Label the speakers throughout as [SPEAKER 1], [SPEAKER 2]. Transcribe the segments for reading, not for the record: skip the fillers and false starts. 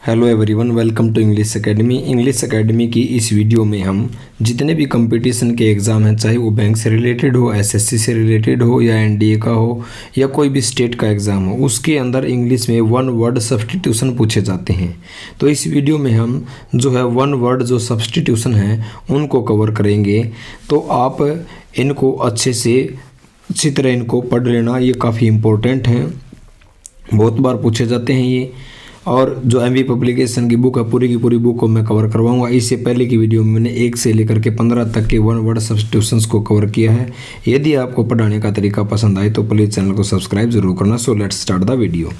[SPEAKER 1] Hello everyone, welcome to English academy. English academy की इस video में हम जितने भी कंपटीशन के एग्ज़ाम हैं, चाहे वो बैंक से रिलेटेड हो, एसएससी से रिलेटेड हो या एनडीए का हो या कोई भी स्टेट का एग्ज़ाम हो, उसके अंदर इंग्लिश में वन वर्ड सब्स्टिट्यूशन पूछे जाते हैं। तो इस वीडियो में हम जो है वन वर्ड जो सब्स्टिट्यूशन हैं उनको कवर करेंगे। तो आप इनको अच्छी तरह इनको पढ़ लेना, ये काफ़ी इम्पोर्टेंट हैं, बहुत बार पूछे जाते हैं ये। और जो एमवी पब्लिकेशन की बुक है, पूरी की पूरी बुक को मैं कवर करवाऊंगा। इससे पहले की वीडियो में मैंने 1 से लेकर के 15 तक के वन वर्ड सब्स्टिट्यूशंस को कवर किया है। यदि आपको पढ़ाने का तरीका पसंद आए तो प्लीज़ चैनल को सब्सक्राइब जरूर करना। So let's start the video.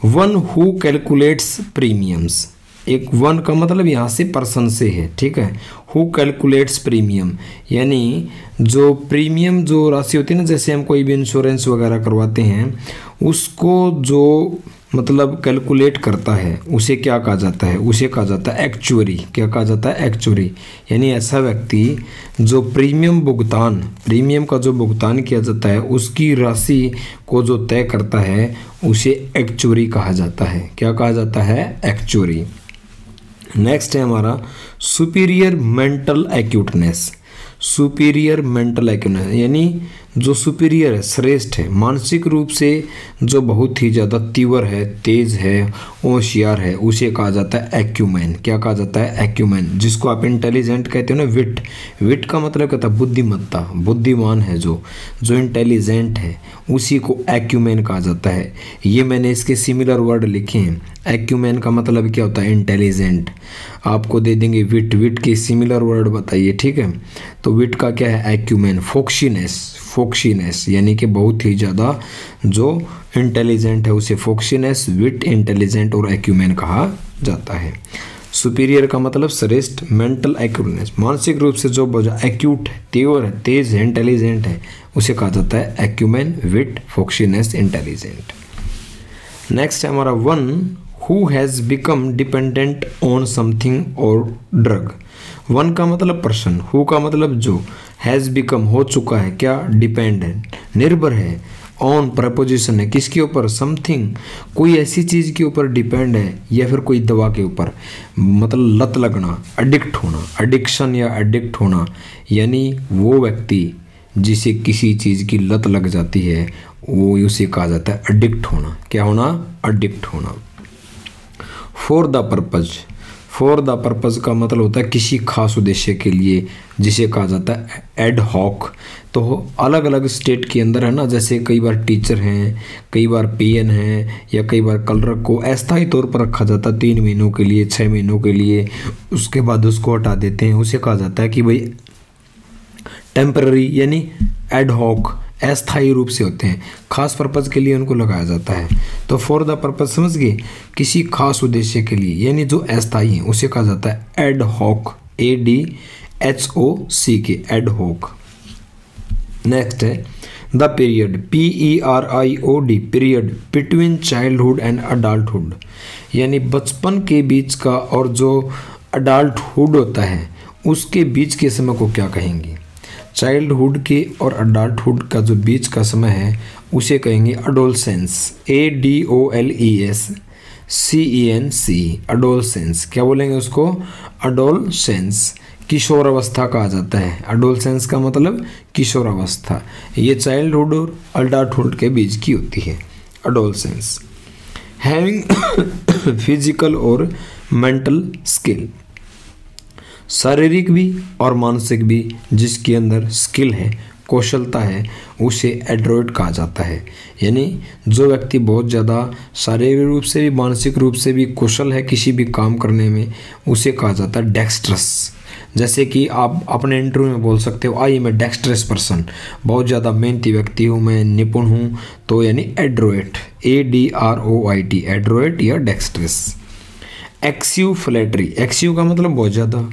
[SPEAKER 1] One who calculates premiums. एक वन का मतलब यहाँ से पर्सन से है, ठीक है। हु कैलकुलेट्स प्रीमियम यानी जो प्रीमियम जो राशि होती है ना, जैसे हम कोई भी इंश्योरेंस वगैरह करवाते हैं, उसको जो मतलब कैलकुलेट करता है उसे क्या कहा जाता है? उसे कहा जाता है एक्चुअरी। क्या कहा जाता है? एक्चुअरी। यानी ऐसा व्यक्ति जो प्रीमियम का जो भुगतान किया जाता है उसकी राशि को जो तय करता है उसे एक्चुअरी कहा जाता है। क्या कहा जाता है? एक्चुअरी। नेक्स्ट है हमारा superior mental acuteness. Superior mental acuteness यानी जो सुपीरियर है, श्रेष्ठ है, मानसिक रूप से जो बहुत ही ज़्यादा तीव्र है, तेज है, होशियार है, उसे कहा जाता है एक्यूमेन। क्या कहा जाता है? एक्यूमेन। जिसको आप इंटेलिजेंट कहते हो ना, विट का मतलब कहता है बुद्धिमत्ता, बुद्धिमान है जो इंटेलिजेंट है उसी को एक्यूमेन कहा जाता है। ये मैंने इसके सिमिलर वर्ड लिखे हैं। एक्यूमेन का मतलब क्या होता है? इंटेलिजेंट। आपको दे देंगे विट के सिमिलर वर्ड बताइए, ठीक है। तो विट का क्या है? एक्यूमेन। फोक्सीनेस यानी कि बहुत ही ज़्यादा जो इंटेलिजेंट है उसे फोक्सीनेस, विट, इंटेलिजेंट और एक्यूमेन कहा जाता है। सुपीरियर का मतलब श्रेष्ठ, मेंटल एक्यूटनेस मानसिक रूप से जो बहुत एक्यूट है, तीव्र है, तेज है, इंटेलिजेंट है, उसे कहा जाता है एक्यूमेन, विट, फोक्सीनेस, इंटेलिजेंट। नेक्स्ट है हमारा one who has become dependent on something और ड्रग। वन का मतलब पर्सन, हु का मतलब जो, हैज़ बिकम हो चुका है, क्या? डिपेंडेंट, निर्भर है, ऑन प्रपोजिशन है, किसके ऊपर? समथिंग, कोई ऐसी चीज़ के ऊपर डिपेंड है या फिर कोई दवा के ऊपर, मतलब लत लगना, एडिक्ट होना, एडिक्शन या एडिक्ट होना, यानी वो व्यक्ति जिसे किसी चीज़ की लत लग जाती है वो उसे कहा जाता है एडिक्ट होना। क्या होना? एडिक्ट होना। फॉर द पर्पज़ का मतलब होता है किसी खास उद्देश्य के लिए, जिसे कहा जाता है एड हॉक। तो अलग अलग स्टेट के अंदर है ना, जैसे कई बार टीचर हैं, कई बार पीएन हैं, या कई बार क्लर्क को अस्थायी तौर पर रखा जाता है 3 महीनों के लिए, 6 महीनों के लिए, उसके बाद उसको हटा देते हैं। उसे कहा जाता है कि भाई टेम्पररी, यानी एड हॉक, अस्थायी रूप से होते हैं, खास पर्पज़ के लिए उनको लगाया जाता है। तो फॉर द पर्पज़ समझ गए, किसी खास उद्देश्य के लिए, यानी जो अस्थायी है उसे कहा जाता है ad hoc, ADHOC, ad hoc. Next है the period, PERIOD, period between childhood and adulthood, यानी बचपन के बीच का और जो अडल्टहुड होता है उसके बीच के समय को क्या कहेंगे? चाइल्डहुड के और अडल्टहुड का जो बीच का समय है उसे कहेंगे अडोलसेंस, ADOLESCENC, अडोलसेंस। क्या बोलेंगे उसको? अडोलसेंस। किशोरावस्था कहा जाता है। अडोलसेंस का मतलब किशोरावस्था। ये चाइल्डहुड और अडल्टहुड के बीच की होती है, अडोलसेंस। हैविंग फिजिकल और मेंटल स्किल, शारीरिक भी और मानसिक भी, जिसके अंदर स्किल है, कौशलता है, उसे एड्रोइड कहा जाता है। यानी जो व्यक्ति बहुत ज़्यादा शारीरिक रूप से भी मानसिक रूप से भी कुशल है किसी भी काम करने में, उसे कहा जाता है डेक्स्ट्रस। जैसे कि आप अपने इंटरव्यू में बोल सकते हो I am a dextrous person, बहुत ज़्यादा मेहनती व्यक्ति हूँ, मैं निपुण हूँ, तो यानी एड्रोइट, ADROIT, एड्रोइट या डेक्स्ट्रस। एक्सिव फ्लैटरी, एक्सिव का मतलब बहुत ज़्यादा,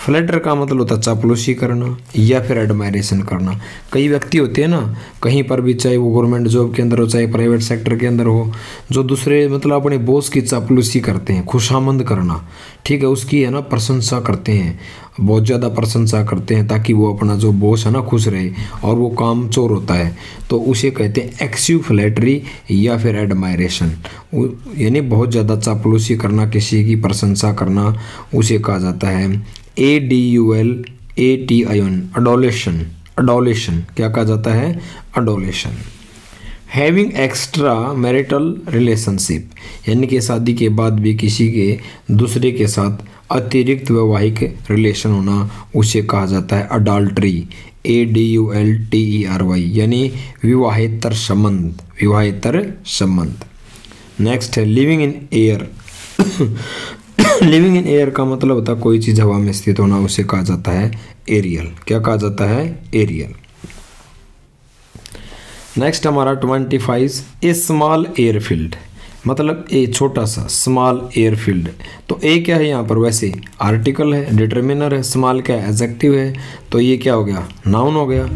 [SPEAKER 1] फ्लैटर का मतलब होता है चापलूसी करना या फिर एडमायरेशन करना। कई व्यक्ति होते हैं ना, कहीं पर भी, चाहे वो गवर्नमेंट जॉब के अंदर हो चाहे प्राइवेट सेक्टर के अंदर हो, जो दूसरे मतलब अपने बॉस की चापलूसी करते हैं, खुशामंद करना, ठीक है, उसकी है ना प्रशंसा करते हैं, बहुत ज़्यादा प्रशंसा करते हैं, ताकि वो अपना जो बॉस है ना खुश रहे, और वो काम चोर होता है, तो उसे कहते हैं एक्सिव फ्लैटरी या फिर एडमायरेशन। यानी बहुत ज़्यादा चापलूसी करना, किसी की प्रशंसा करना, उसे कहा जाता है ADULATION, अडोलेशन। अडोलेशन क्या कहा जाता है? अडोलेशन। हैविंग एक्स्ट्रा मैरिटल रिलेशनशिप, यानी कि शादी के बाद भी किसी के दूसरे के साथ अतिरिक्त वैवाहिक रिलेशन होना, उसे कहा जाता है अडल्ट्री, ADULTERY, यानी विवाहेतर संबंध, विवाहेतर संबंध। नेक्स्ट है living in air. Living in air का मतलब होता है कोई चीज़ हवा में स्थित होना, उसे कहा जाता है एरियल। क्या कहा जाता है? एरियल। नेक्स्ट हमारा 25 ए स्मॉल एयरफील्ड, मतलब ए छोटा सा, स्मॉल एयरफील्ड। तो ए क्या है यहाँ पर? वैसे आर्टिकल है, डिटर्मिनर है, स्मॉल क्या है? एडजेक्टिव है, तो ये क्या हो गया? नाउन हो गया।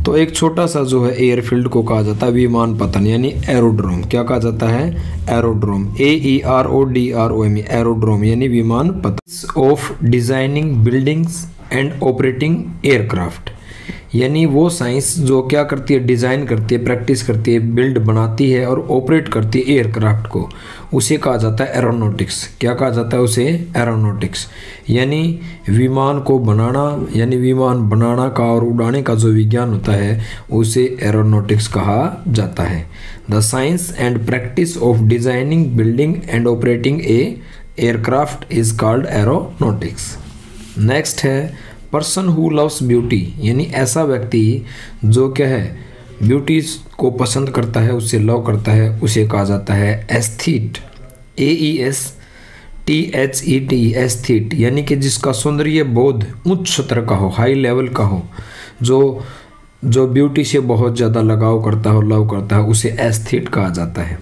[SPEAKER 1] तो एक छोटा सा जो है एयरफील्ड को कहा जाता है विमान पतन, यानी एरोड्रोम। क्या कहा जाता है? एरोड्रोम, AERODROM, एरोड्रोम यानी विमान पतन। Of designing buildings and operating aircraft, यानी वो साइंस जो क्या करती है? डिज़ाइन करती है, प्रैक्टिस करती है, बिल्ड बनाती है और ऑपरेट करती है एयरक्राफ्ट को, उसे कहा जाता है एरोनॉटिक्स। क्या कहा जाता है उसे? एरोनॉटिक्स। यानी विमान को बनाना, यानी विमान बनाना का और उड़ाने का जो विज्ञान होता है, उसे एरोनॉटिक्स कहा जाता है। The science and practice of designing building and operating A aircraft is called aeronautics. Next है पर्सन हु लव्स ब्यूटी, यानी ऐसा व्यक्ति जो क्या है? ब्यूटी को पसंद करता है, उसे लव करता है, उसे कहा जाता है एस्थेट, AESTHET, एस्थेट, यानी कि जिसका सौंदर्य बोध उच्च स्तर का हो, हाई लेवल का हो, जो ब्यूटी से बहुत ज़्यादा लगाव करता हो, लव करता है, उसे एस्थेट कहा जाता है।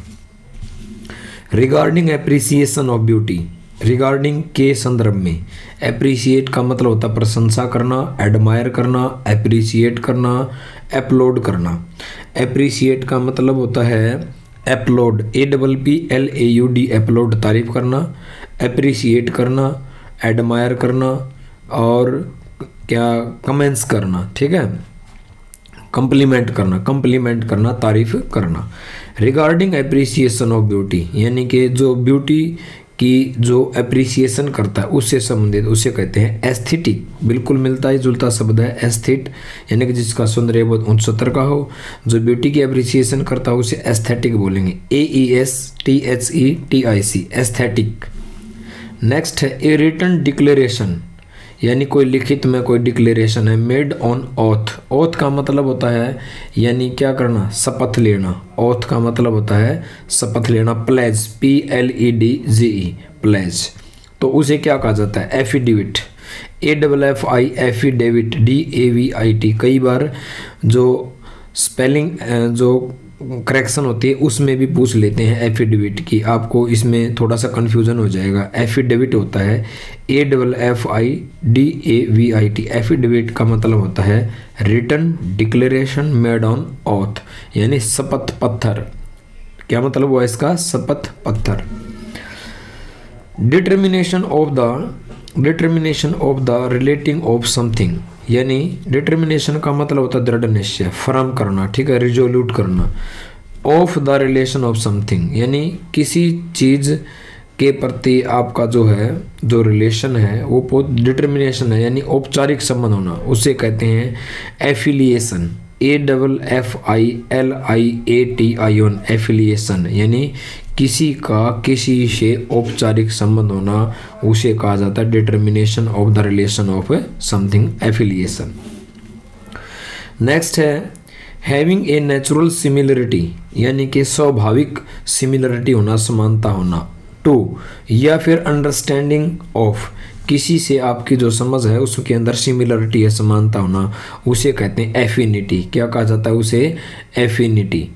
[SPEAKER 1] Regarding appreciation of beauty, regarding के संदर्भ में, एप्रिसिएट का मतलब होता है प्रशंसा करना, एडमायर करना, एप्रिसिएट करना, अपलोड करना। एप्रिसिएट का मतलब होता है अपलोड, APPLAUD, अपलोड, तारीफ करना, एप्रिसिएट करना, एडमायर करना और क्या? कमेंट्स करना, ठीक है, कम्प्लीमेंट करना, कम्प्लीमेंट करना, तारीफ करना। रिगार्डिंग एप्रिसिएशन ऑफ ब्यूटी, यानी कि जो ब्यूटी की जो एप्रिसिएशन करता है उससे संबंधित, उसे कहते हैं एस्थेटिक। बिल्कुल मिलता ही जुलता शब्द है एस्थेट, यानी कि जिसका सौंदर्य बहुत उच्च स्तर का हो, जो ब्यूटी की एप्रिसिएशन करता है उसे एस्थेटिक बोलेंगे, AESTHETIC, एस्थेटिक। नेक्स्ट है ए रिटन डिक्लेरेशन, यानी कोई लिखित में कोई डिक्लेरेशन है, मेड ऑन ऑथ। ऑथ का मतलब होता है यानी क्या करना? शपथ लेना। ऑथ का मतलब होता है शपथ लेना। प्लेज, PLEDGE, प्लेज, तो उसे क्या कहा जाता है? Affidavit, AFFI, affidavit, DAVIT। कई बार जो स्पेलिंग जो करेक्शन होती है उसमें भी पूछ लेते हैं एफिडेविट की, आपको इसमें थोड़ा सा कन्फ्यूज़न हो जाएगा। एफिडेविट होता है AFFIDAVIT, एफिडेविट का मतलब होता है written declaration made on oath, यानी शपथ पत्थर। क्या मतलब हुआ इसका? शपथ पत्थर। Determination of the relating of something, यानी डिटर्मिनेशन का मतलब होता है दृढ़ निश्चय, फर्म करना, ठीक है, रिजोल्यूट करना। Of the relation of something, यानी किसी चीज़ के प्रति आपका जो है, जो रिलेशन है वो बहुत डिटर्मिनेशन है, यानी औपचारिक संबंध होना, उसे कहते हैं एफिलिएशन, AFFILIATION, एफिलिएशन, यानी किसी का किसी से औपचारिक संबंध होना, उसे कहा जाता है determination of the relation of something, affiliation. Next है हैविंग ए नेचुरल सिमिलरिटी, यानी कि स्वाभाविक सिमिलरिटी होना, समानता होना। टू, या फिर अंडरस्टैंडिंग ऑफ, किसी से आपकी जो समझ है उसके अंदर सिमिलरिटी है, समानता होना, उसे कहते हैं एफिनिटी। क्या कहा जाता है उसे? एफिनिटी।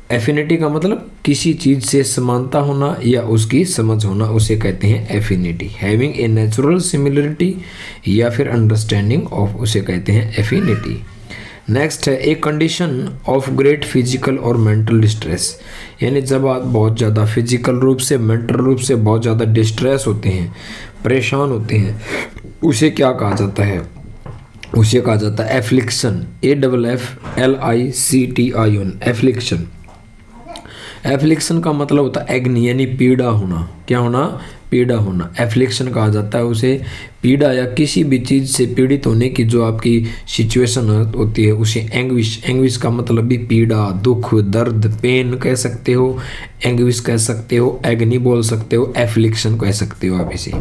[SPEAKER 1] एफिनिटी का मतलब किसी चीज़ से समानता होना या उसकी समझ होना, उसे कहते हैं affinity. Having a natural similarity या फिर अंडरस्टैंडिंग ऑफ, उसे कहते हैं एफिनिटी। नेक्स्ट है a condition of great physical और मेंटल डिस्ट्रेस, यानी जब आप बहुत ज़्यादा फिजिकल रूप से, मेंटल रूप से बहुत ज़्यादा डिस्ट्रेस होते हैं, परेशान होते हैं, उसे क्या कहा जाता है? उसे कहा जाता है एफ्लिक्शन। AFFLICTION, affliction. एफ्लिक्शन का मतलब होता है एग्नी, यानी पीड़ा होना। क्या होना? पीड़ा होना। एफ्लिक्शन कहा जाता है उसे। पीड़ा या किसी भी चीज़ से पीड़ित होने की जो आपकी सिचुएशन होती है उसे एंग्विश। एंग्विश का मतलब भी पीड़ा, दुख, दर्द, पेन कह सकते हो, एंग्विश कह सकते हो, एग्नी बोल सकते हो, एफ्लिक्शन कह सकते हो आप इसे।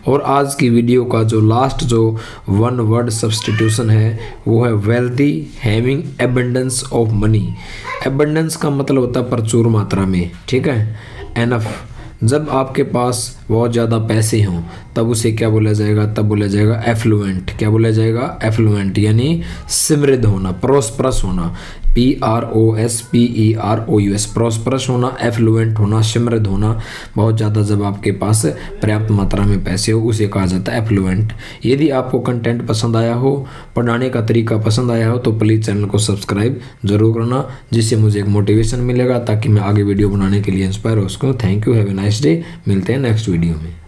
[SPEAKER 1] और आज की वीडियो का जो लास्ट जो वन वर्ड सब्स्टिट्यूशन है वो है wealthy, having abundance of money. Abundance का मतलब होता है प्रचुर मात्रा में, ठीक है, एनफ। जब आपके पास बहुत ज़्यादा पैसे हों तब उसे क्या बोला जाएगा? तब बोला जाएगा एफ्लुएंट। क्या बोला जाएगा? एफ्लुएंट, यानी समृद्ध होना, प्रोस्परस होना। PROSPEROUS, प्रोस्परस होना, एफ्लुएंट होना, समृद्ध होना। बहुत ज़्यादा जब आपके पास पर्याप्त मात्रा में पैसे हो उसे कहा जाता है एफ्लुएंट। यदि आपको कंटेंट पसंद आया हो, पढ़ाने का तरीका पसंद आया हो तो प्लीज़ चैनल को सब्सक्राइब जरूर करना, जिससे मुझे एक मोटिवेशन मिलेगा ताकि मैं आगे वीडियो बनाने के लिए इंस्पायर हो सकूँ। Thank you, have a nice day. मिलते हैं नेक्स्ट वीडियो में।